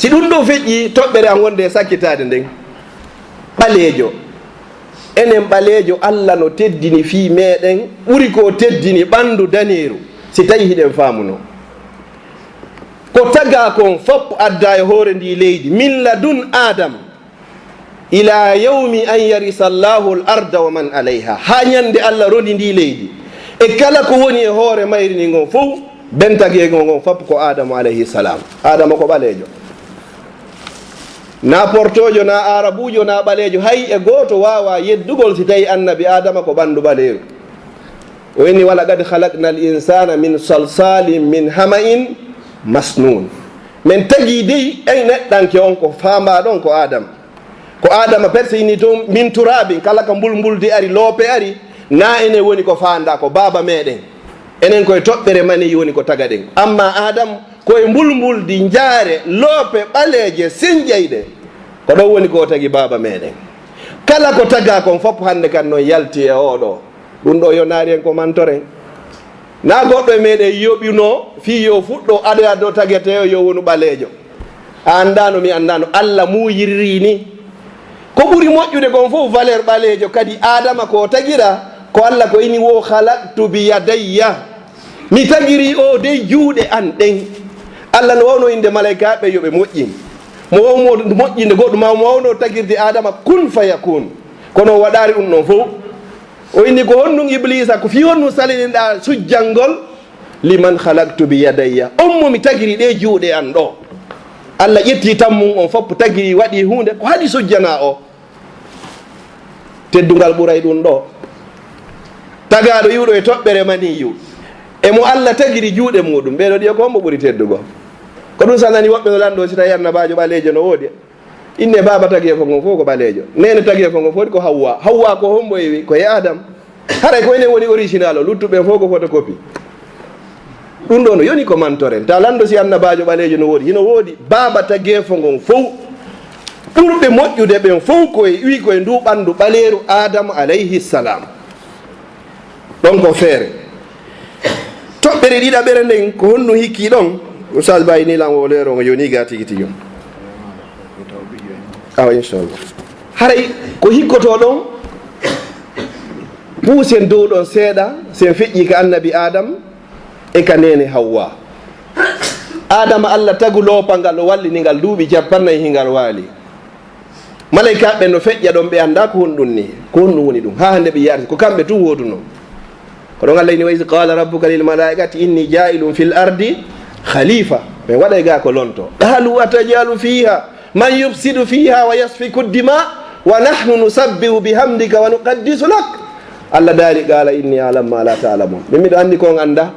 si ɗum ɗo feƴƴi toɓɓere an wonde e sakkitade nden ɓaleejo enen ɓaleejo Allah no teddini fii meɗen ɓuri ko teddini ɓandu daneeru si tawi hiɗen faamuno ko taga kon fopp adda e hoore ndi leydi min ladun adam ila yawmi an yarisa llahu l arda wa man alayha ha ñande Allah rodi ndi leydi e kala ko woni e hoore mayri ni ngon fof bentagego ngon fopp ko adama alayhi salam. Adama ko ɓaleejo na portojo na arabujo na ɓaleejo hay e goto wawa yeddugol si tawi annabi adama ko ɓandu ɓaleeru. o inni wala qad halaqna al insana min salsalin min hama'in masnun. min tagi dey ey neɗɗanke on ko fama ɗon ko adama persini to min turabin kala ka mbulmbuldi ari loope ari na enen woni ko fanda ko baba meɗen enen koye toɓɓere mani woni ko taga ɗen amma adam koye mbulmbuldi jaare loope ɓaleeje sinƴayɗe ko ɗon woni ko tagi baba meɗen. kala ko taga kon fof hande kan noon yalti e oɗo ɗum ɗo yo naari en ko mantoren na goɗɗo e meɗen yoɓino fi yo fuɗɗo aɗa do tagete yo wonu ɓaleejo a andano mi andano Allah muyirri ni ko ɓuri moƴƴude kon fof valeur ɓaleejo kadi adama ko tagira ko Allah ko ini wo halaqtu bi yadayya mi tagiri o dey juuɗe an ɗen. Allah no wawno inde malaikaɓe yoɓe moƴƴin mo wawmo moƴƴinde goɗɗum ma mo wawno tagirde adama kun fayakun kono waɗari ɗum ɗon fof o inni ko honɗum iblisa ko fi honɗum saliniɗa sujjangol liman halaqtu bi yadayya on momi tagiri ɗe juuɗe an ɗo. Allah ƴetti tan mum on fopp tagiri waɗi hunde ko haɗi sujjana o. Teddugal ɓuray ɗum ɗo tagaɗo yiwɗo e toɓɓere maniyu emo Allah tagiri juuɗe muɗum ɓeɗo ɗiya ko hombo ɓuri teddugo ko ɗum sanani woɓɓe no lanɗo si tawi annabajo ɓaleejo no woodi inne baba tagie ko ngon fof ko ɓaleejo nene tagie ko ngon fof ko hawwa ko hombo ewi koye adam haray ko enen woni original o luttuɓe fof ko photocopie. ɗum ɗo no yoni ko mantoren ta lanɗo si annabajo ɓaleejo no woodi hino woodi baba tagie fo ngon fof ɓurɓe moƴƴude ɓen fof koye wi koye ndu ɓandu ɓaleeru adama alayhi salam. ɗon ko feere toɓɓere ɗiɗaɓere nden ko honɗum hikki ɗon oustad bayi ni lan o leero ngo yoni ga tigi tigi awa inchallah haray ko hikkoto ɗon puusen dow ɗon seeɗa sen feƴƴi ka annabi adam e ka nene hawwa. adama Allah tagu loopa ngal o wallini ngal duuɓi 40 hingal waali malaikaɓe no feƴƴa ɗon ɓe annda ko honɗum ni ko honɗum woni ɗum ha hande ɓe yaarti ko kamɓe tu woduno ko ɗon Allah ni wa is qala rabbuka lil malaikati inni jailum fil ardi khalifa ɓe waɗay ga ko lonto qalu atajalu fiha man yufsidu fiha wa yasfiku dima wa nahnu nusabbihu bihamdika wa nuqaddisu lak. Allah daali qala inni alam ma la ta'lamun min miɗo andi kon anda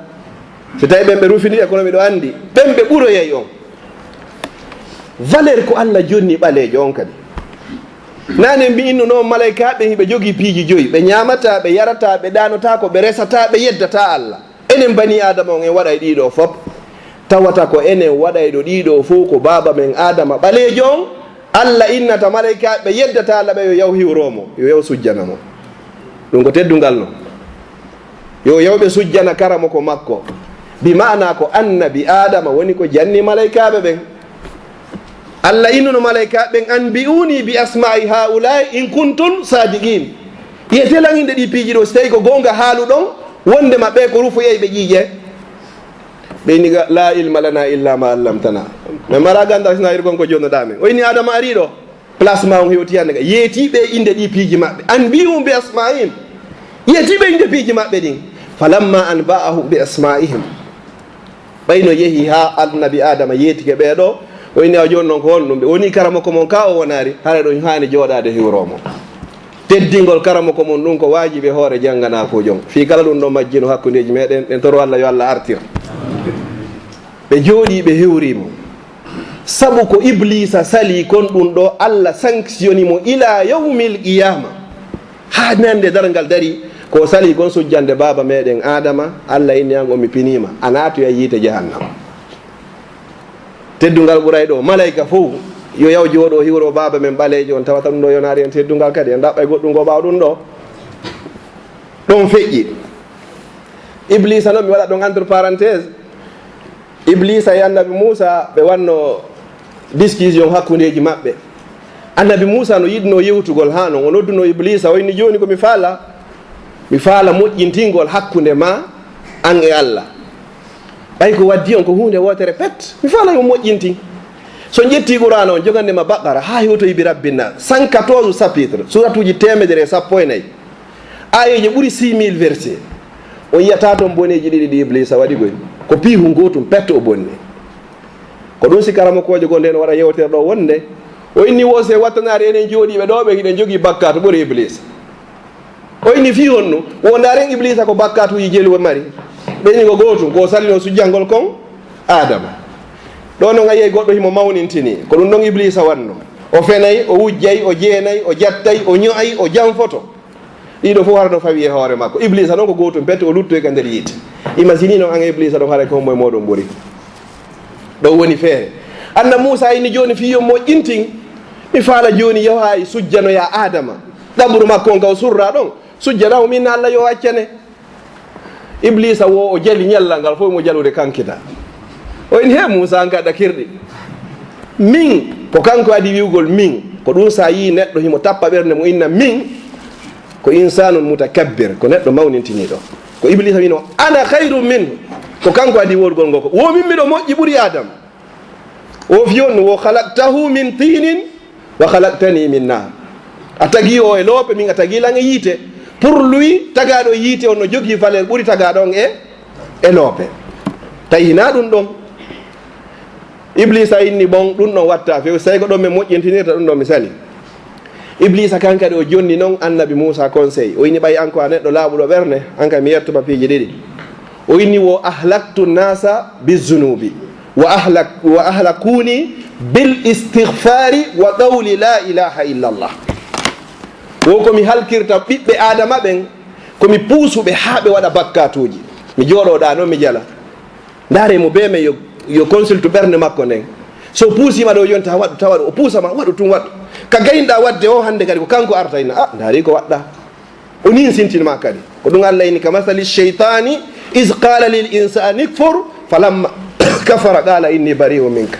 so tawi ɓen ɓe rufini e kono miɗo andi ɓen ɓe ɓuroyay on valeur ko Allah jonni ɓaleejo on kadi nane mbi innu noon malaikaɓe hiɓe jogii piiji joyi ɓe ñamata ɓe yarata ɓe ɗanota ko ɓe resata ɓe yeddata Allah enen bani adama on en waɗay ɗiɗo fof tawata ko enen waɗayɗo ɗiɗo fof ko baba men adama ɓaleejo on Allah innata malaikaɓe yeddata Allah ɓe yo yaw hiwromo yo yaw sujjanamo ɗum ko teddungal no yo yawɓe sujjana karamo ko makko bi mana ko annabi adama woni ko janni malaikaɓe ɓen. Allah innuno malaika ɓen anbi'uni bi asma'i haulai in kuntum sadiqin yetelan inde ɗi piiji ɗo so tawi ko gonga haalu ɗon wonde maɓɓe ko rufoyey ɓe ƴiiƴe ɓe inni la ilma lana illa ma allamtana mais mara ganda sina ir gon ko jonnoɗa men o inni adama ari ɗo place ma on hewti hande ga yeetiɓe inde ɗi piiji maɓɓe anbi'um bi asma'ihim yeetiɓe inde piiji maɓɓe ɗin falamma anba'ahum bi asma'ihim ɓayno yeehi ha annabi adama yeetike ɓeɗo o inni a joni noon ko honɗum ɓe woni karama ko mon ka o wonari hara ɗo hani jooɗade hiwromo teddingol karama ko mon ɗum ko wajiɓe hoore janggana ko jom fi kala ɗum ɗo majjino hakkudeji meɗen ɗen toro Allah yo Allah artir ɓe jooɗi ɓe hiwrimo sabu ko iblisa sali kon ɗum ɗo Allah sanctionnimo ila yawmil qiyama ha nande dargal dari ko sali kon sujjande baba meɗen adama Allah inni an omi pinima a naatoya yiite jahannama. Teddungal ɓuray ɗo malaika fof yo yaw jooɗo hiwro baba men ɓaleejo on tawata ɗum ɗo yonaari en teddungal kadi en ɗaɓɓay goɗɗum ngo ɓaw ɗum ɗo ɗon feƴƴi. Iblisa noon mi waɗa ɗon entre parenthèse, Iblisa e annabi Moussa ɓe wanno discussion hakkundeji maɓɓe. Annabi Musa no yiɗno yewtugol ha non o nodduno Iblisa o inni joni ko mi faala moƴƴintingol hakkunde ma an e Allah. ɓay ko waddi on ko hunde wotere pet mi faala yo moƴƴintin. So ƴetti Qur'an on jogandema Baqara ha hewtoyi bi rabbinnas 114 chapitre suratuji 114 ayeje ɓuuri 6000 verset o yiyata toon boneji ɗiɗi ɗi Iblisa waɗi goy ko piihu gotum pette o bonni ko ɗum si karamakojo go nden waɗa yewtere ɗo wonde o inni wose wattanare enen jooɗiɓe ɗo ɓe hiɗen jogui bakkatu ɓuuri Iblisa o inni fi honnu wondaren Iblisa ko bakkatuji jelu mari ɓeni ko gotum ko salino sujjangol kon Adama ɗo no gayi goɗɗo himo mawnintini ko ɗum ɗon Iblisa wanno o fenayi o wujjayi o jeenayi o jattayi o ño'ayi o janfoto ɗiɗo fof hara ɗo fawi e hoore makko Iblisa noon ko gotum pette o luttoy ka nder yiite imagine noon an e Iblisa ɗon haara ko hommo e moɗon ɓuuri ɗo woni feere. Anna Musa inni joni fiyo moƴƴintin mi faala joni yaha e sujjanoya Adama ɗaɓɓuru makko on kaw surra ɗon sujjanamo min Allah yo accane Iblisa wo o jali ñallal ngal fof mo jalude kankita o in he Musa an gaɗa kirɗi min ko kanko adi wiwgol min ko ɗum sa yi neɗɗo himo tappa ɓernde mo inna min ko insanun mutakabbir ko neɗɗo mawnintiniɗo ko Iblisa wino ana khairum minhu ko kanko adi wolgol ngoko wo min miɗo moƴƴi ɓuuri Adama o fiyon wo halaktahu min tinin wa halaktani min nar a tagi o e loope min a tagi lan e yiite pour lui tagaɗo yiite on no jogui valeur ɓuuri tagaɗo on e loope tawi hina ɗum ɗon Iblisa inni bon ɗum ɗon watta few so tawi ko ɗon mi moƴƴintinirta ɗum ɗon mi sali Iblisa kankadi o jonni noon Annabi Musa conseil o inni ɓay an ko a neɗɗo laaɓuɗo ɓerne an ka mi yettuma piiji ɗiɗi o inni wo ahlaktu nnasa bizunubi wa ahlakuni bil istighfari wa qawli la ilaha illa allah wo komi halkirta ɓiɓɓe Adama ɓen komi puusuɓe ha ɓe waɗa bakkatuji mi jooɗoɗa noon mi jala ndaare mo be me yo consulte ɓernde makko nden so puusima ɗo jonta waɗu tawaɗu o puusama waɗu tum waɗu ka gayinɗa wadde o hande kadi ko kanko artayna a ndaari ko waɗɗa o nin sintinma kadi ko ɗum Allah ini ka masali cheitani is qala lil insani kfur falamma kafara qala inni bari'u minka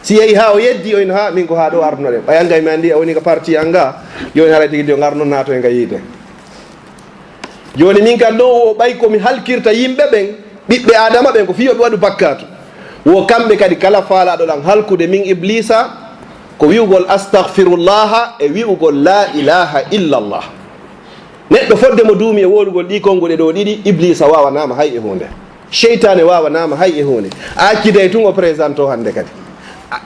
si yehi ha o yeddi o in ha min ko ha ɗo arnoɗe ɓayangay mi andi a woni ko parti anga joni haray tigui dio garno nato e nga yiide joni min kam ɗo o ɓay komi halkirta yimɓe ɓen ɓiɓɓe Adama ɓen ko fiyoɓe waɗu bakkatu wo kamɓe kadi kala faalaɗo ɗan halkude min Iblisa ko wi'ugol astahfirullaha e wi'ugol la ilaha illallah neɗɗo fodde mo duumi e wolugol ɗi konguɗe ɗo ɗiɗi Iblisa wawanama hay e hunde cheytane wawanama hay e hunde a accide tun o présente o hande kadi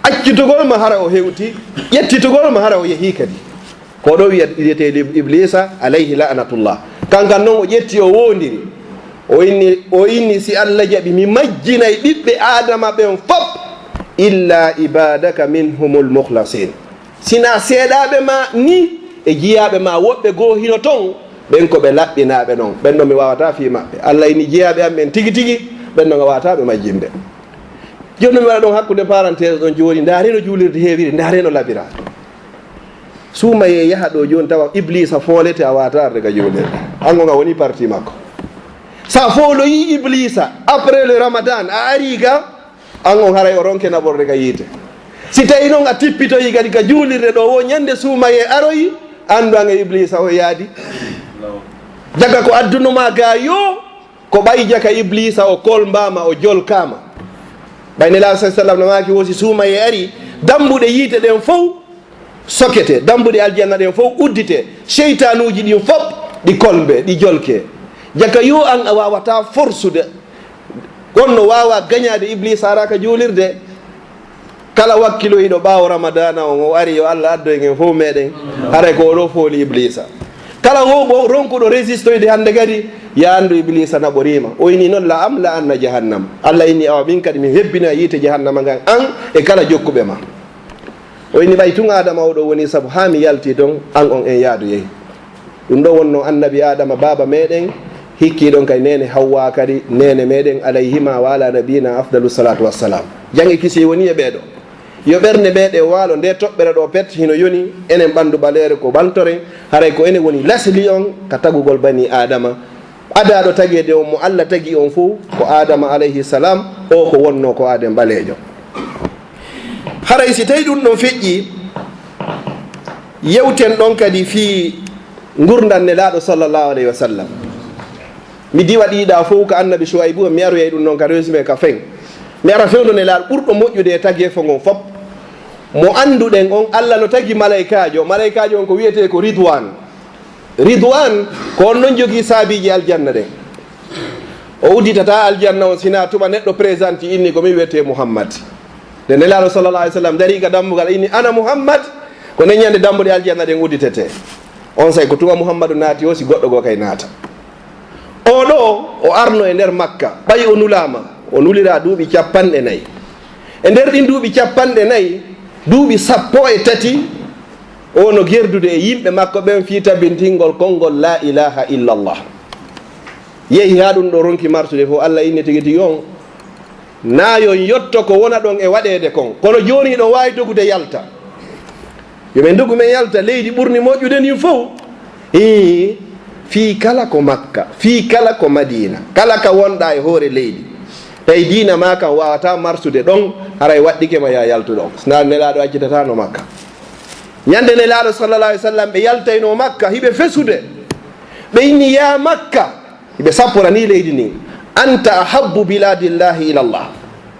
accitugol ma hara o hewti ƴettitugol ma hara o yeehi kadi ko ɗo wiyete Iblisa alayhi la'natullah kankan noon o ƴetti o wondiri o inni si Allah jaɓi mi majjinay ɓiɓɓe Adama ɓen fop illa ibadaka minhumul mukhlasin sina seeɗaɓe ma ni e jiyaɓe ma woɓɓe goo hino ton ɓen ko ɓe laɓɓinaɓe noon ɓen ɗo mi wawata fi maɓɓe Allah ini jeeyaɓe am ɓen tigi tigi ɓen ɗo ga wawataɓe majjinde joni mi waɗa ɗon hakkude parentése ɗon joni dareno juulirde heewiri dareno labira suumaye yaha ɗo joni tawa Iblisa foolete a wawata arde ga juulirde ango ga woni parti makko sa fooloyi Iblisa après le Ramadan a ari ga an on haray o ronke naɓorde ka yiite si tawi noon a tippitoyi kadi ka juulirde ɗo wo ñande suumaye aroyi andu an e Iblisa o yaadi jaga ko addunuma ga yo ko ɓay jaka Iblisa o kolmbama o jolkama ɓayne la sallam no maki wosi suumaye ari dambuɗe yiite ɗen fof sokete dambuɗe aljanna ɗen fof uddite cheytanuji ɗin fof ɗi kolbe ɗi jolke jaka yo an a wawata forsude gonno wawa gañade Iblisa araka juulirde kala wakkiloyiɗo ɓaawo Ramadana o ari yo Allah addo en fof meɗen haray ko oɗo fooli Iblisa kala woɓo ronkuɗo résistoyde hande kadi ya andu Iblisa naɓorima o ini noon la am la anna jahannam Allah inni awa min kadi min hebbina yiite jahannama ngan an e kala jokkuɓe ma o ini ɓay tun Adama oɗo woni saabu ha mi yalti ton an on en yaadu yehi ɗum ɗo wonno annabi Adama baba meɗen hikkiɗon kay nene Hawwa kadi nene meɗen alayhima wa ala nabiyina afdalu salatu wassalam jangi kisi woni e ɓeeɗo yo ɓernde ɓeeɗe waalo nde toɓɓere ɗo pet hino yoni enen ɓandu ɓaleere ko ɓaltore haray ko ene woni lasli on ka tagugol bani Adama adaɗo taguede on mo Allah tagui on fo ko Adama alayhi salam o ko wonno ko aden ɓaleejo haray si tawi ɗum ɗon feƴƴi yewten ɗon kadi fi gurdan nelaaɗo sallllahu alayhi wa sallam. mi diwa ɗiɗa fof ko annabi Chouaibou mi aroyay ɗum noon ka résumé ka feŋ mi ara fewdo nelaaɗo ɓurɗo moƴƴude e tageefo ngon fof mo annduɗen on Allah no tagi malaikajo on ko wiyete ko ridwan ko on noon jogii saabiji aljanna ɗen. o udditata aljanna on sina tuma neɗɗo présente inni komi wiyete Mouhammad. nde nelaaɗo sallllahu alih w sallam dari ka dambugal inni ana Mouhammad ko nen ñande dambuɗe aljanna ɗen udditete on say ko tuma Mouhammadou naati o si goɗɗo goo kay naata. o ɗo o arno e nder Makka ɓay o nulama o nulira duuɓi 40 e nder ɗin duuɓi 40 duuɓi 13 o no gerdude e yimɓe makko ɓen fi tabintingol konngol la ilaha illallah. yehi ha ɗum ɗo ronki martude fof Allah inni tigi tigi on nayon yotto ko wona ɗon e waɗede kon kono joni ɗon wawi dogude yalta yoɓe dogu men yalta leydi ɓurni moƴƴude ndin fof fi kala ko Makka fi kala ko Madina kala ka wonɗa e hoore leydi tawi diina ma kam wawata marsude ɗon haray waɗɗike ma ya yaltu ɗon sina nelaɗo accitatano Makka. ñande nelaɗo sallallah alih w sallam ɓe yaltayno Makka hiɓe fesude ɓe inni ya Makka hiɓe sapporani leydi ndin anta ahabbu biladillahi ilallah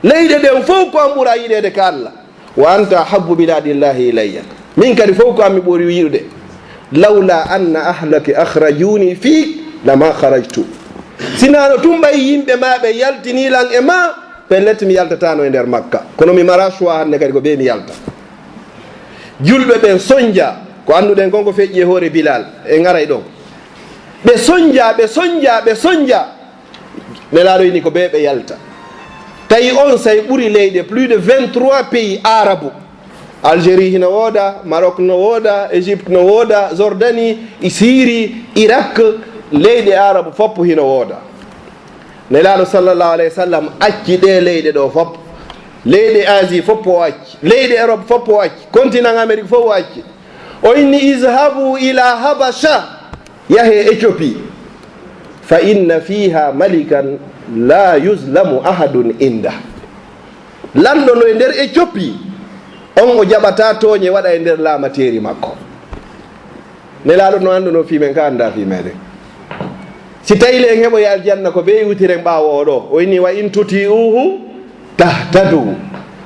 leyɗe ɗen fof ko an ɓuura yiɗede ka Allah wa anta ahabbu biladillahi ilayya min kadi fof ko an mi ɓuuri yiɗude lawla anna ahlaki akhrajuni fik lama kharajtu sinano tumɓay yimɓe ma ɓe yaltinilan e ma pellete mi yaltatano e nder Makka kono mi mara choix hande kadi ko ɓe mi yalta. julɓe ɓen soñdia ko anduɗen konko feƴƴi e hoore Bilal e garay ɗon ɓe soñdia nelaɗo ini ko ɓe ɓe yalta tawi on say ɓuuri leyɗe plus de 23 pays arabe Algérie hino wooda Maroc no wooda Égypte no wooda Jordanie Syrie Irak leyɗe arabe fopp hino wooda. nelaɗo sallllahu alayhi wa sallam acci ɗe leyɗe ɗo fopp leyɗe Asie fopp o acci leyɗe Europe fopp o acci continent Amérique fof o acci o inni izhabu ila habasha yahe Éthiopie fa inna fiha malikan la yuzlamu ahadun inda lanɗo no e nder Éthiopie on o jaɓata tooñe waɗa e nder laamateri makko. nelaɗo no anduno fimen ka anda fimede si tawi le en heɓoye aljanna ko ɓe iwtiren ɓawo oɗo o inni wa in tuti uhu tahtadu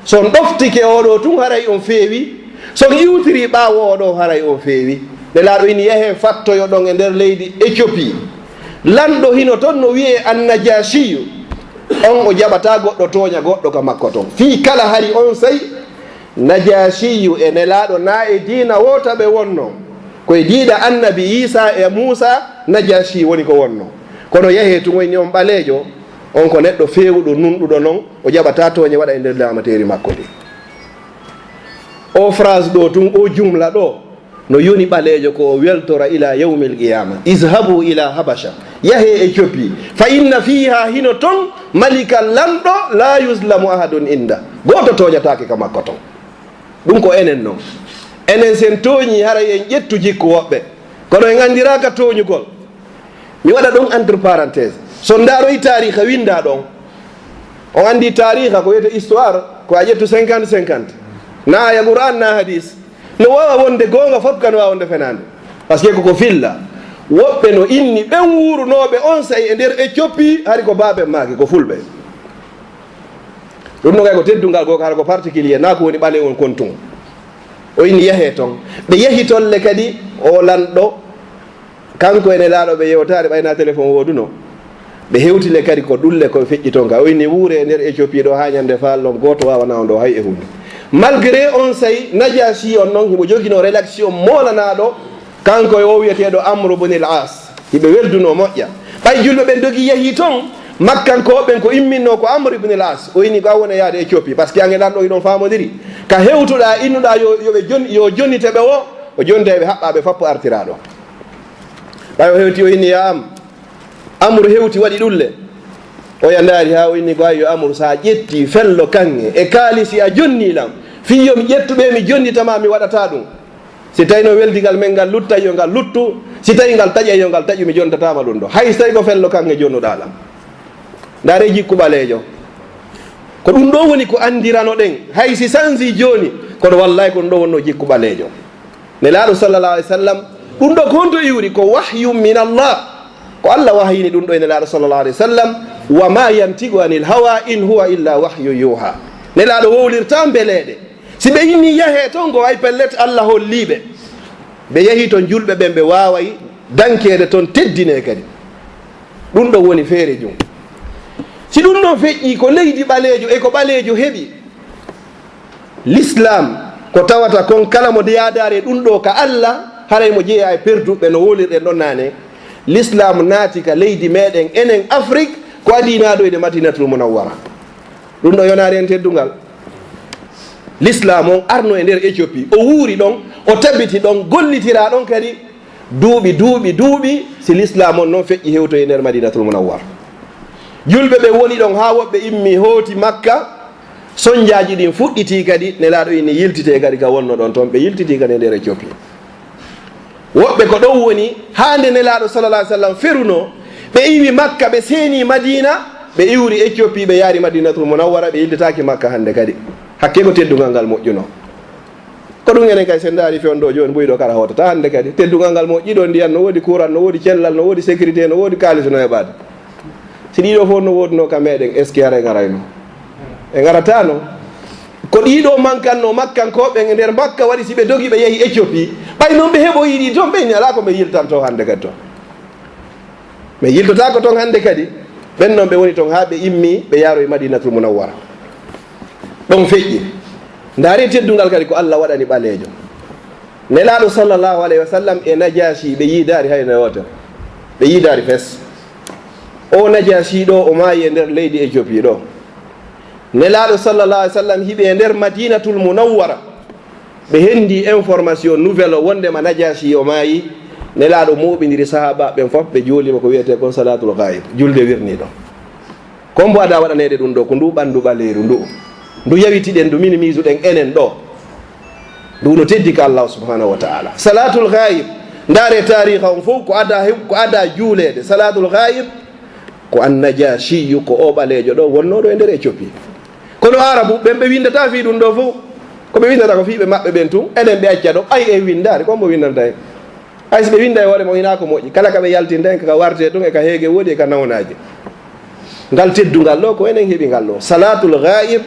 son ɗoftike oɗo tun haray on feewi son iwtiri ɓawo oɗo haray on feewi. nelaɗo ini yahe fattoyo ɗon e nder leydi Éthiopie lanɗo hino toon no wiye annajasiyu on o jaɓata goɗɗo tooña goɗɗo ka makko toon fi kala hari on sey najasiyu e nelaɗo na e diina wota ɓe wonno koye diina annabi Isa e Musa najasi woni ko wonno kono yahe tugoyni on ɓaleejo on ko neɗɗo fewuɗo nunɗuɗo noon o jaɓata tooñe waɗa e nder lamateri makko ɗi. o phrase ɗo tun o jumla ɗo no yoni ɓaleejo ko o weltora ila yawmil qiyama izhabu ila habasha yahe Éthiopie fa inna fiha hino ton malika lanɗo la yuslamu ahadun inda goto toñatake ka makko ton. ɗum ko enen noon enen sen tooñi haray en ƴettu jikku woɓɓe kono en andiraka tooñugol. mi waɗa ɗon entre parenthèse so ndaroyi tariha winda ɗon on andi tariha ko wiyete histoire ko a ƴettu 50-50 na aya Qur'an na hadis no wawa wonde gonga fof kan wawa wonde fenande par ce que koko filla woɓɓe no inni ɓen wurunoɓe on say e nder Éthiopie hari ko baɓe maaki ko fulɓe ɗum no kay ko teddungal goko hara ko particulier na ko woni ɓale on kon tun o inni yahe toon ɓe yehi tolle kadi o lanɗo kanko ene laaɗo ɓe yewtare ɓayna téléphone woduno ɓe hewtile kadi ko ɗulle ko feƴƴi toon ka o inni wuure e nder Éthiopie ɗo ha ñande fallon goto wawana on ɗo hay e hunde malgré on say najasi on noon himo jogino rédaction molanaɗo kanko e o wiyeteɗo Amru bunil As hiɓe welduno moƴƴa ɓay julɓe ɓen dogi yehi toon makkankoɓen ko imminno ko Amru ibn al-As o ini ga wona yaade Éthiopie par ce que angeɗan ɗo iɗon famodiri ka hewtuɗa innuɗa yo jonniteɓe o jondeɓe haɓɓaɓe fappo artiraɗo ɓay o hewti o inni ya am Amru hewti waɗi ɗulle o yandari ha o inni ko ay yo Amru sa ƴetti fello kange e kaalisi a jonnilam fiyo mi ƴettuɓe mi jonnitama mi waɗata ɗum si tawi no weldigal men ngal lutta yo ngal luttu si tawi ngal taƴa yo ngal taƴu mi jontatama ɗum ɗo hay so tawi ko fello kange jonnuɗaɗam ndare jikku ɓaleejo ko ɗum ɗo woni ko andirano ɗen hay si sansi joni kono wallahi ko ɗum ɗo wonno jikku ɓaleejo nelaaɗo sallallah alih w sallam ɗum ɗo ko honto iwri ko wahyu min Allah ko Allah wahyini ɗum ɗo e nelaaɗo sallallah alih w sallam wa ma yantigu anil hawa in huwa illa wahyu yuha nelaaɗo wowlirta mbeleɗe si ɓe inni yahe toon go way pellet Allah holliɓe ɓe yehi toon julɓe ɓen ɓe waway dankede toon teddine kadi ɗum ɗo woni feere jum si ɗum ɗon feƴƴi ko leydi ɓaleejo e ko ɓaleejo heɓi l'islam ko tawata kon kala mo yadare ɗum ɗo ka Allah haray mo jeeya e perduɓe no wolirɗen ɗon nane l'islam naati ka leydi meɗen enen Afrique ko adinaɗo ede Madinatul Munawwara ɗum ɗo yonari en teddungal l'islam on arno e nder Éthiopie o wuuri ɗon o tabbiti ɗon gollitira ɗon kadi duuɓi si l'islam on noon feƴƴi hewto e nder Madinatul Munawwara julɓe ɓe woni ɗon ha woɓɓe immi hooti Makka soñjaji ɗin fuɗɗiti kadi nelaaɗo inni yiltite kadi ka wonno ɗon toon ɓe yiltiti kadi e nder Éthiopie woɓɓe ko ɗon woni hande nelaaɗo sallallah alih sallam feruno ɓe iwi Makka ɓe seeni Madina ɓe iwri Éthiopie ɓe yaari Madinatul Munawwara ɓe yiltitaki Makka hande kadi hakke ko teddugal ngal moƴƴuno ko ɗum enen kay sen daari fewn ɗo joni ɓoyi ɗo kara hotata hande kadi teddugal ngal moƴƴiɗo ndiyan no woodi courant no woodi cellal no woodi sécurité no woodi kalis no heɓade si ɗiɗo fof no woodino ka meɗen est ce que haray garayno e garatano ko ɗiɗo mankanno makkankoɓe e nder Makka waɗi si ɓe dogi ɓe yeehi Éthiopie ɓay noon ɓe heɓoyiɗi toon ɓeyni ala ko ɓe yiltanto hande kadi toon ɓe yiltotako toon hande kadi ɓen noon ɓe woni toon ha ɓe immi ɓe yaaro e Madinatul Munawwara ɗon feƴƴi ndaari teddungal kadi ko Allah waɗani ɓaleejo nelaaɗo sallllahu alayhi wa sallam e Najashi ɓe yiidaari hayno wotere ɓe yiidaari fes o Najashi ɗo o maayi e nder leydi Éthiopie ɗo nelaaɗo sallllahu alih w sallam hiɓe e nder Madinatul Munawwara ɓe hendi information nouvelle o wondema Najashi o maayi nelaaɗo muɓidiri sahaba ɓen fof ɓe juulima ko wiyete kon salatul ghaib julde wirniɗo kon mbo ada waɗanede ɗum ɗo ko ndu ɓanndu ɓaleeru ndu yawitiɗen ndu minimise ɗen enen ɗo ndu no teddi ka Allah subhanahu wa taala salatul ghaib ndaare tariha on fof ko ada juulede salatul ghaib ko an Najashiyu ko o ɓaleejo ɗo wonnoɗo e nder Éthiopie kono arabu ɓen ɓe windata fi ɗum ɗo fof ko ɓe windata ko fiɓe maɓɓe ɓen tun enen ɓe acca ɗo ay e windade kon mo windanta en hay so ɓe winda e hoore mo hina ko moƴƴi kala ka ɓe yaltinta en kaka warte ɗum e ka heege woodi e ka nawnaji ngal teddungal ɗo ko enen heeɓi ngal ɗo salatul ghaib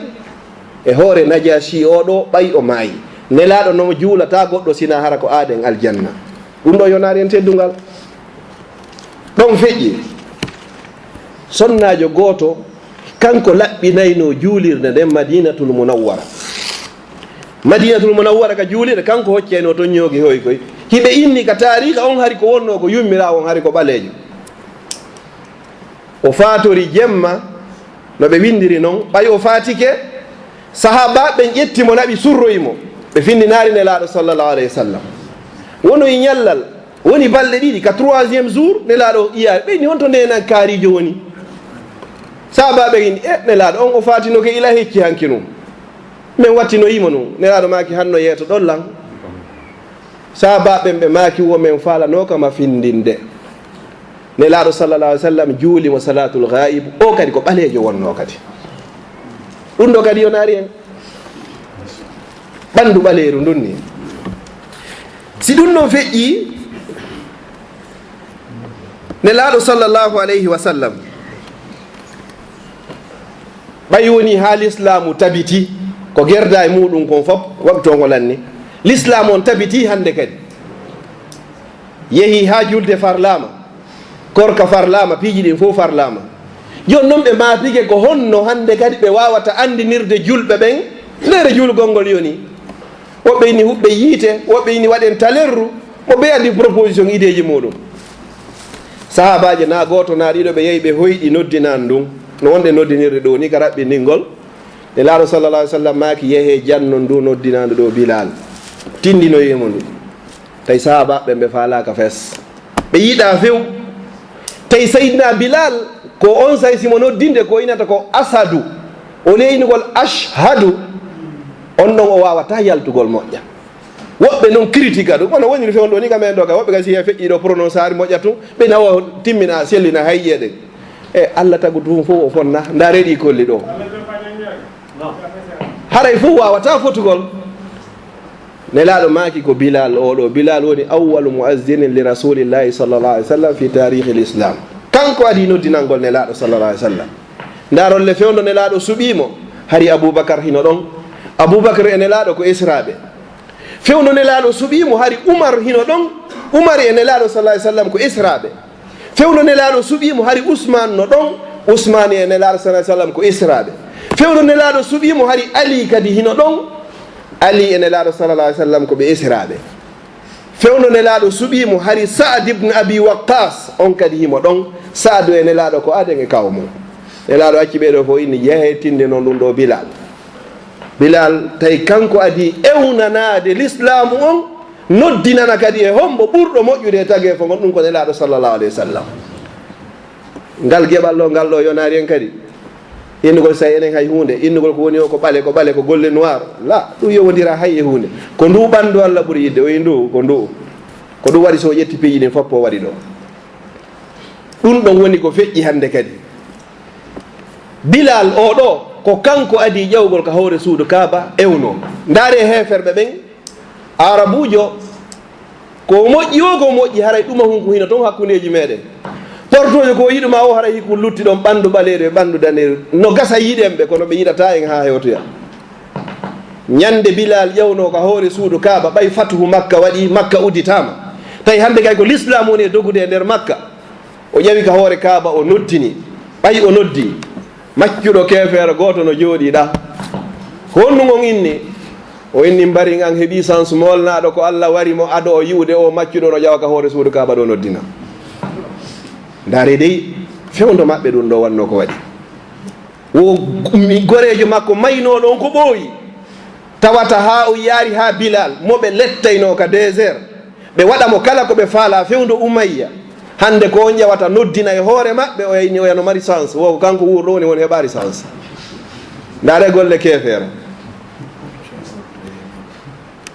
e hoore Najashi oɗo ɓay o maayi nelaaɗo nomo juulata goɗɗo sina hara ko aaden aljanna ɗum ɗo yonaari en teddungal ɗon feƴƴi sonnajo gooto kanko laɓɓinayno juulirde nden Madinatul Munawwara Madinatul Munawwara ka juulirde kanko hoccayno toon ñoogi hoy koy hiɓe inni ka tariha on hari ko wonno ko yummira on hari ko ɓaleejo o faatori jemma no ɓe windiri noon ɓay o faatike sahaba ɓen ƴettimo naɓi surroyimo ɓe findinaari nelaaɗo sallllahu alayhi wa sallam wonoyi ñallal woni balɗe ɗiɗi ka 3e jour nelaaɗo iyaari ɓeyni honto ndenan kaarijo woni sahaba ɓe inni nelaaɗo on o faatino ke ila hecci hanki num min wattinoyimo num nelaaɗo maaki hanno yeeto ɗollan sahaba ɓen ɓe maaki wo men faalano kama findinde nelaaɗo sallllahu alih w sallam juulimo salatul ghaib o kadi ko ɓaleejo wonno kadi ɗum ɗo kadi yonaari en ɓanndu ɓaleeru ndun ni si ɗum ɗon feƴƴi nelaaɗo sallllahu alayhi wa sallam ɓay woni ha l'islamu tabiti ko gerda e muɗum kon fof waɓtongo lanni l'islam on tabiti hande kadi yeehi ha julde farlama korka farlama piiji ɗin fof farlama joni noon ɓe maapike ko honno hande kadi ɓe wawata andinirde julɓe ɓen lere julgol ngol yoni woɓɓe ini huɓɓe yiite woɓɓe ini waɗen talerru mo ɓe andi proposition ideji muɗum sahabaji na goto na ɗiɗo ɓe yeehi ɓe hoyɗi noddinan ɗum no wonde noddinirde ɗo ni ka raɓɓiningol e laaɗo sallallah alih w sallam maaki yeehe janno ndu noddinandu ɗo Bilal tindinoyimo ndu tawi sahaba ɓe ɓe falaka fes ɓe yiiɗa few tawi Seydina Bilal ko on say simo noddinde ko inata ko asadu o leynugol ashhadu on ɗon o wawata yaltugol moƴƴa woɓɓe noon critique ɗum ono woniri fewn ɗo ni ka men ɗo ka woɓɓe kasi he feƴƴiɗo prononce ari moƴƴat tum ɓe nawa timmina sellina hayƴeɗe e Allah tagu tum fof o fonna nda reeɗi kolli ɗo haray fu wawata fotugol nelaɗo maki ko Bilal oɗo Bilal woni awwalu muazzinin li rasulillahi sallallahu alaihi wasallam fi tarihi l'islam kanko adi noddinangol nelaɗo sallallahu alaihi wasallam ndarolle fewndo nelaɗo suɓimo hari Aboubacar hino ɗon Aboubacar e nelaɗo ko israɓe fewndo nelaɗo suɓimo hari Umar hino ɗon Umar e nelaɗo sallallahu alaihi wasallam ko israɓe fewndo nelaɗo suɓimo hari Ousmane no ɗon Ousmane e nelaɗo sallallahu alaihi wasallam ko israɓe fewndo nelaɗo suɓimo hari Ali kadi hino ɗon Ali e nelaɗo sallallahu alaihi wasallam ko ɓe israɓe fewndo nelaɗo suɓimo hari Saad ibn Abi Waqqas on kadi himo ɗon Saadu e nelaɗo ko aden e kaw mum nelaɗo acci ɓeɗo fof inni yehetinde noon ɗum ɗo Bilal tawi kanko adi ewnanade l'islamu on noddinana kadi e hombo ɓurɗo moƴƴude e tagi fo gon ɗum ko nelaɗo sallallahu alaihi wasallam ngal geɓal ɗo ngal ɗo yonari en kadi innugol sa enen hay hunde innugol ko woni o ko ɓale ko golle noir la ɗum yowodira hay e hunde ko ndu ɓandu Allah ɓuuri yidde o ndu ko ɗum waɗi so ƴetti piiji ɗin foppo waɗi ɗo ɗum ɗon woni ko feƴƴi hande kadi Bilal oɗo ko kanko adi ƴewgol ka hawre suudu Kaaba ewno ndaare heferɓe ɓen arabujo ko moƴƴi o ko moƴƴi haray ɗuma hunko hino toon hakkundeji meɗen portojo ko yiɗuma o haray hikko lutti ɗon ɓandu ɓaleeru e ɓandu daneeru no gasa yiɗen ɓe kono ɓe yiɗata en ha hewtoya ñande Bilal ƴewno ka hawre suudu Kaaba ɓay fatuhu Makka waɗi Makka udditama tawi hande kay ko l'islam woni e dogude e nder Makka o ƴewi ka hoore Kaaba o noddini ɓay o noddi maccuɗo kefeere gooto no jooɗiɗa honnugon inni o inni mbari an heeɓi sens molnaɗo ko Allah wari mo ado o yiwde o maccuɗo no ƴawa ka hoore suudu Kaaba ɗo noddina ndaare dey fewndo maɓɓe ɗum ɗo wanno ko waɗi o gorejo makko maynoɗo on ko ɓooyi tawata ha o yaari ha Bilal moɓe lettayno ka désert ɓe waɗamo kala ko ɓe faala fewndo Umayya hande ko on ƴewata noddina e hoore maɓɓe o yayni o yano mari sens wo kanko wuurɗo woni woni heɓari sens ndaare golle kefeere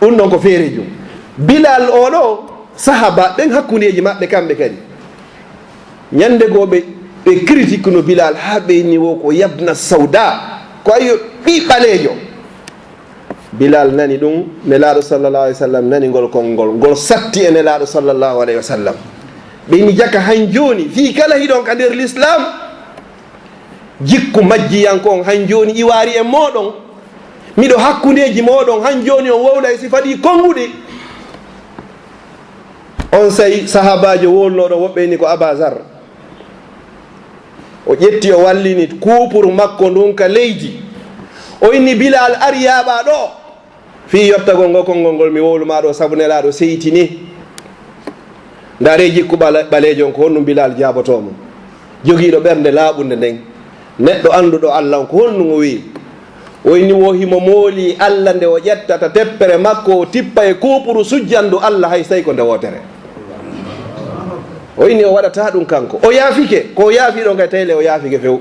ɗum ɗon ko feere jum Bilal oɗo sahaba ɓen hakkundeji maɓɓe kamɓe kadi ñande goo ɓe critique no Bilal ha ɓeyni wo ko yabna sawda ko ayo ɓi ɓaleejo Bilal nani ɗum nelaɗo sallallahu alayhi wa sallam nani ngol konngol ngol satti e nelaɗo sallallahu alayhi wa sallam ɓeyni jaka han joni fi kala hiɗon ka nder l'islam jikku majjiyanko on han joni iwari e moɗon miɗo hakkundeji moɗon han joni on wowla e sifaɗi konguɗi on sayi sahabajo wolnoɗo woɓɓe ni ko Abazar o ƴetti o wallini kuupuru makko ndun ka leydi o inni Bilal ari yaaɓa ɗo fi yottagol ngo konngol ngol mi wowluma ɗo sabu nelaɗo seytini ndaare jikku ɓaleejon ko honɗum Bilal jaabotomo jogiiɗo ɓernde laaɓunde nden neɗɗo annduɗo Allah ko honɗum o wi o inni wo himo mooli Allah nde o ƴettata teppere makko o tippa e kuupuru sujjandu Allah hay so tawi ko nde wootere o inni o waɗata ɗum kanko o yaafike ko yaafiɗo kay tayle o yaafike few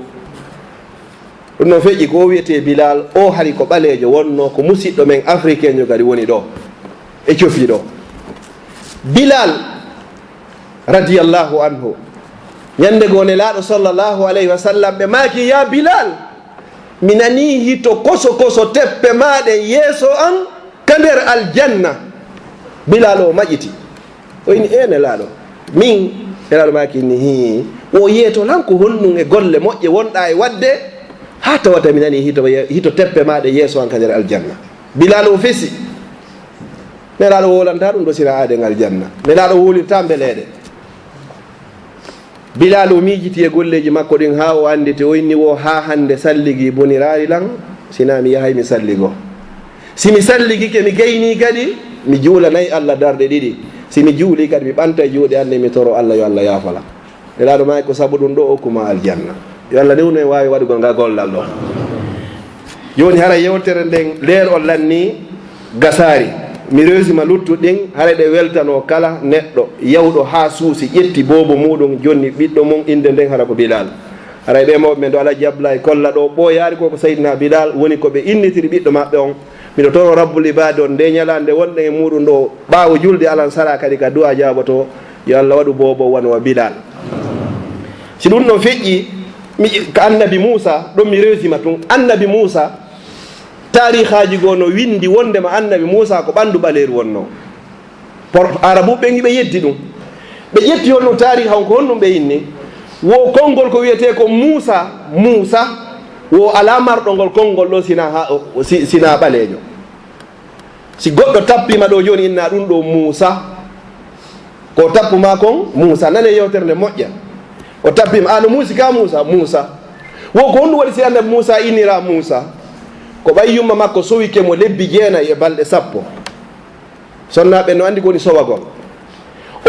ɗum noon feƴƴi ko wiyete Bilal o hari ko ɓaleejo wonno ko musidɗo men africain jo kadi woni ɗo e cofi ɗo Bilal radiyallahu anhu ñande goo nelaaɗo sallallahu alayhi wa sallam ɓe maaki ya Bilal mi nani hito koso teppe maɗe yeeso an ka nder aljanna Bilal o maƴiti o ini nelaaɗo min nelaaɗo maaki ni hi o yeeto lan ko honnum e golle moƴƴe wonɗa e wadde ha tawata mi nani hito teppe maɗe yeeso an ka nder aljanna Bilal o fesi nelaaɗo wolanta ɗum ɗo sina aaden aljanna nelaaɗo wolirta mbeleɗe Bilal o miijiti e golleji makko ɗin ha o andite o inni wo ha hande salligi bonirari lan sina mi yahay mi salligo simi salligike mi gayni kadi mi juulanayi Allah darɗe ɗiɗi simi juuli kadi mi ɓanta e juuɗe anne mi toro Allah yo Allah yaafala nelaɗo ma ko sabu ɗum ɗo okkuma aljanna yo Allah newno e wawi waɗugol nga gollal ɗo joni hara yewtere nden leer o lanni gasari mi resima luttuɗin haɗa ɗe weltano kala neɗɗo yawɗo ha suusi ƴetti boobo muɗum jonni ɓiɗɗo mum inde nden hara ko Bilal haray ɓe mawɓe men ɗo ala jabla e kolla ɗo ɓooyaari koko Seydina Bilal woni koɓe innitiri ɓiɗɗo maɓɓe on miɗo toro rabbul ibade on nde ñalande wonɗen e muɗum ɗo ɓaawo julde alan sara kadi ka du'a jaboto yo Allah waɗu boobo wonwa Bilal si ɗum ɗon feƴƴi ko annabi Moussa ɗon mi resima tun annabi Moussa tarihaji goo no windi wondema annabi Moussa ko ɓanndu ɓaleeru wonno arabu ɓe ngi ɓe yeddi ɗum ɓe ƴetti honno tariha on ko honɗum ɓe inni wo konngol ko wiyete ko Moussa wo ala marɗo ngol konngol ɗo sina ɓaleejo si goɗɗo tappima ɗo joni inna ɗum ɗo Moussa ko tappuma kon Moussa nane yewtere nde moƴƴa o tappima ano muusi ka Moussa wo ko honɗum waɗi si annabi Moussa innira Moussa ko ɓay yumma makko sowike mo lebbi 9 e balɗe 10 sonnaɓe no andi kowoni sowagol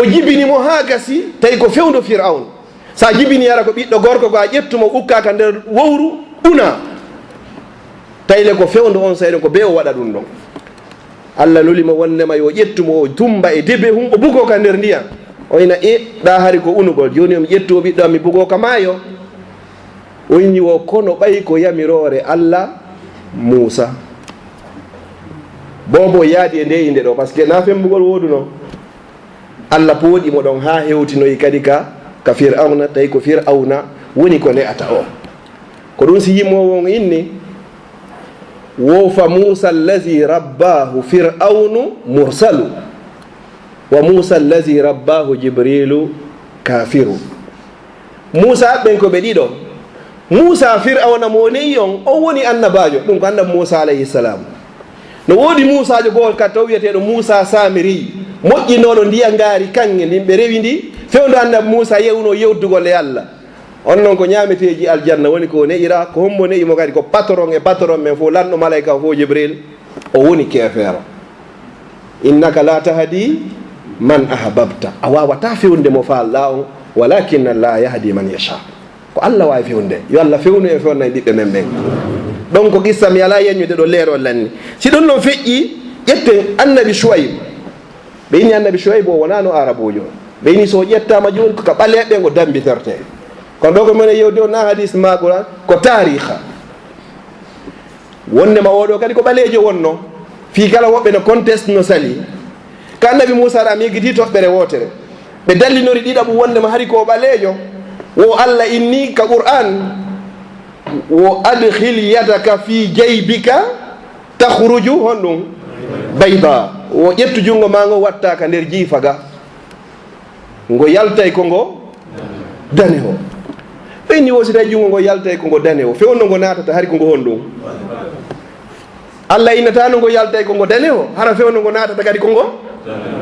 o jibinimo ha gasi tawi ko fewndo Firaun sa jibini yara ko ɓiɗɗo gorko ko a ƴettumo ukkaka nder wowru una tayle ko fewndo on sayɗen ko be o waɗa ɗum ɗon Allah lulimo wonnema yo ƴettumo o tumba e debe o bugo ka nder ndiyam o ina ɗa hari ko unugol joni omi ƴettu o ɓiɗɗo mi bugo ka maayo o inni wo kono ɓayi ko yamirore Allah Moussa bobo yaadi e nde inde ɗo par ce que na fembugol woduno Allah pooɗimo ɗon ha hewtinoyi kadi ka Fir'auna tawi ko Fir'auna woni ko ne'ata o ko ɗum si yimmowo on inni wo fa Moussa allazi rabbahu Fir'aunu mursalu wa Moussa allazi rabbahu Jibrilu kafiru Moussa ɓen ko ɓe ɗiɗo Moussa Fir'auna mo neyi on woni annabajo ɗum ko annabi Moussa alayhi salam no woodi Moussa jo gool kat taw wiyeteɗo Moussa Samiri moƴƴinoɗo ndiya ngaari kanŋe ndin ɓe rewi ndi fewndo annabi Moussa yewno yewdugol e Allah on noon ko ñaameteji aljanna woni ko neƴira ko hommo neƴimo kadi ko patron e patron men fof lanɗo malayika fof Jibril o woni kefeero innaka la tahdi man ahbabta a wawata fewnde mo faalɗa on walakin Allah yahdi man yasha ko Allah wawi fewnde yo Allah fewnu e fewna e ɓiɓɓe men ɓen ɗon ko qissa mi ala yeñude ɗo leerol lanni si ɗum noon feƴƴi ƴetten annabi Chouaib ɓe ini annabi Chouaib o wonano arabujo ɓe ini so ƴettama joni ko ɓaleɓe ngo dambiterte kono ɗo ko minen yewde o na hadis maɓura ko tariha wonnema oɗo kadi ko ɓalejo wonno fi kala woɓɓe no conteste no sali ko annabi Moussa ɗa mi yeggiti toɓɓere wotere ɓe dallinori ɗiɗaɓu wondema hari ko ɓalejo wo Allah inni ka Qur'an wo adkhil yadaka fi jaybika takhruju honɗum bayda wo ƴettu jungo ma ngo watta ka nder jiifa ga ngo yaltay ko ngo dane o ɓenni wosita jungo ngo yaltay ko ngo dane o fewno ngo natata hari ko ngo honɗum Allah innatano ngo yaltay ko ngo dane o hara fewno ngo natata kadi ko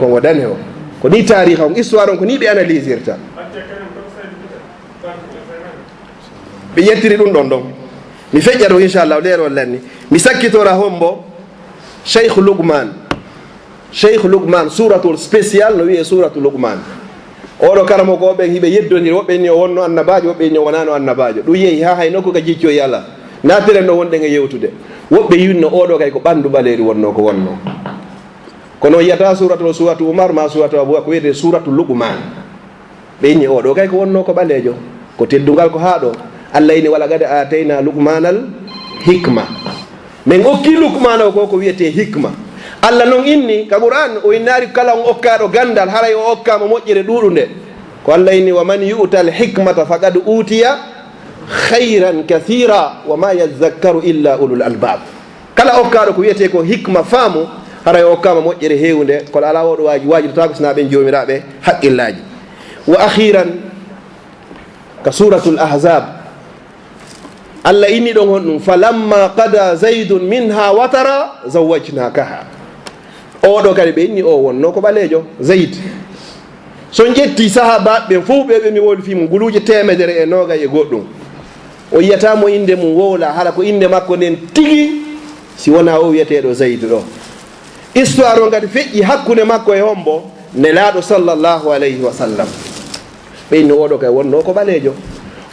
ngo dane o ko ni tariha on histoire on ko ni ɓe analyse irta ɓe yettiri ɗum ɗon ɗon mi feƴƴa ɗo inchallah leerol lanni mi sakkitora hombo Cheikh Loukman suratul spécial no wiye suratul Loukman oɗo karamogo ɓen hiɓe yeddodiri woɓɓe ni o wonno annabajo woɓɓe ni o wonano annabajo ɗum yeehi ha hay nokku ka jiccoyi Allah natiren ɗo wonɗen e yewtude woɓɓe yinno oɗo kay ko ɓandu ɓaleri wonno ko wonno kono yiyata suratu Oumar ma suratu Aboubacar ko wiyete suratul Loukman ɓe inni oɗo kay ko wonno ko ɓalejo ko teddugal ko haɗo Allah ini wala gade atayna Lukmanal hikma min okki Lukman o ko wiyete hikma Allah non inni ka Qur'an o innari kala on okkaɗo gandal haray o okkama moƴƴere ɗuɗunde ko Allah inni wa man yu'tal hikmata faqad utiya khayran kathira wa ma yazakkaru illa ulul albab kala okkaɗo ko wiyete ko hikma faamu haray o okkama moƴƴere hewnde kono ala oɗo wajidata ko sina ɓen jomiraɓe haqqillaji wa akhiran ka suratul ahzab Allah inni ɗon hon ɗum falamma qada zaydun minha watara zawwajnakaha oɗo kadi ɓe inni o wonno ko ɓalejo Zayd so ƴetti sahaba ɓen fof ɓeɓe mi woli fimo guluuje 120 e goɗɗum o yiyatamo inde mum wowla hala ko inde makko nden tigi si wona o wiyeteɗo Zayd ɗo histoire o kadi feƴƴi hakkude makko e hombo nelaɗo sallllahu alayhi wa sallam ɓe inni oɗo kay wonno ko ɓalejo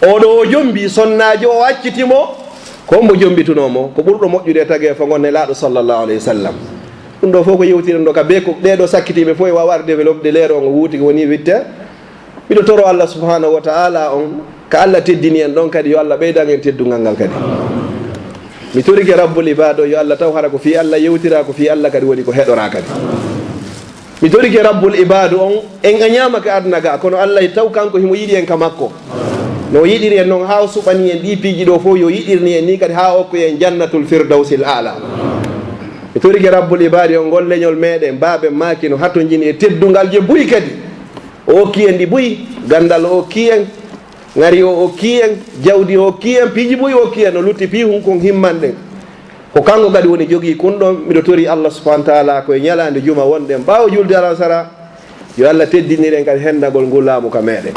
oɗo o jombi sonnajo o accitimo ko mbo jombitunomo ko ɓurɗo moƴƴude tagi fo gonne laaɗo sallllahu alayhi wa sallam ɗum ɗo fof ko yewtiren ɗo ka be ko ɗeɗo sakkitiɓe fof e wawar développede leer o ngo wuuti woni witte mbiɗo toro Allah subhanahu wa ta'ala on ka Allah teddini en ɗon kadi yo Allah ɓeydan en teddugal ngal kadi mi torike rabbul ibad o yo Allah taw hara ko fi Allah yewtira ko fi Allah kadi woni ko heɗora kadi mi torike rabbul ibad on en a ñamaka aduna ga kono Allah taw kanko himo yiɗi en ka makko no yiɗiri en noon ha suɓani en ɗi piiji ɗo fof yo yiɗirni en ni kadi ha hokku en jannatul firdausil ala. mi torike rabbul ibadi o ngol leñol meɗen baaɓe maki no hatto jini e teddungal je ɓuuri kadi o hokki en ɗi ɓuuri gandal o hokki en ngari o hokki en jawdi o hokki en piiji ɓuuri o hokki en no lutti pi hunkon himmanɗen ko kanko kadi woni jogui kun ɗon. miɗo tori allah subahana taala koye ñalande juma wonɗen ɓawo julde alasara yo allah teddiniren kadi hendagol ngol laamu ka meɗen.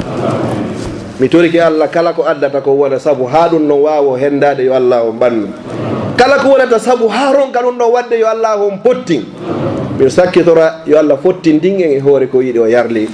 mi toriki allah kala ko addata ko wona saabu ha ɗum non wawo hendade yo allah on ɓannu. kala ko wonata saabu ha ronka ɗum ɗon wadde yo allah on pottin. miɗo sakkitora yo allah fottindin en e hoore ko yiɗi o yarli.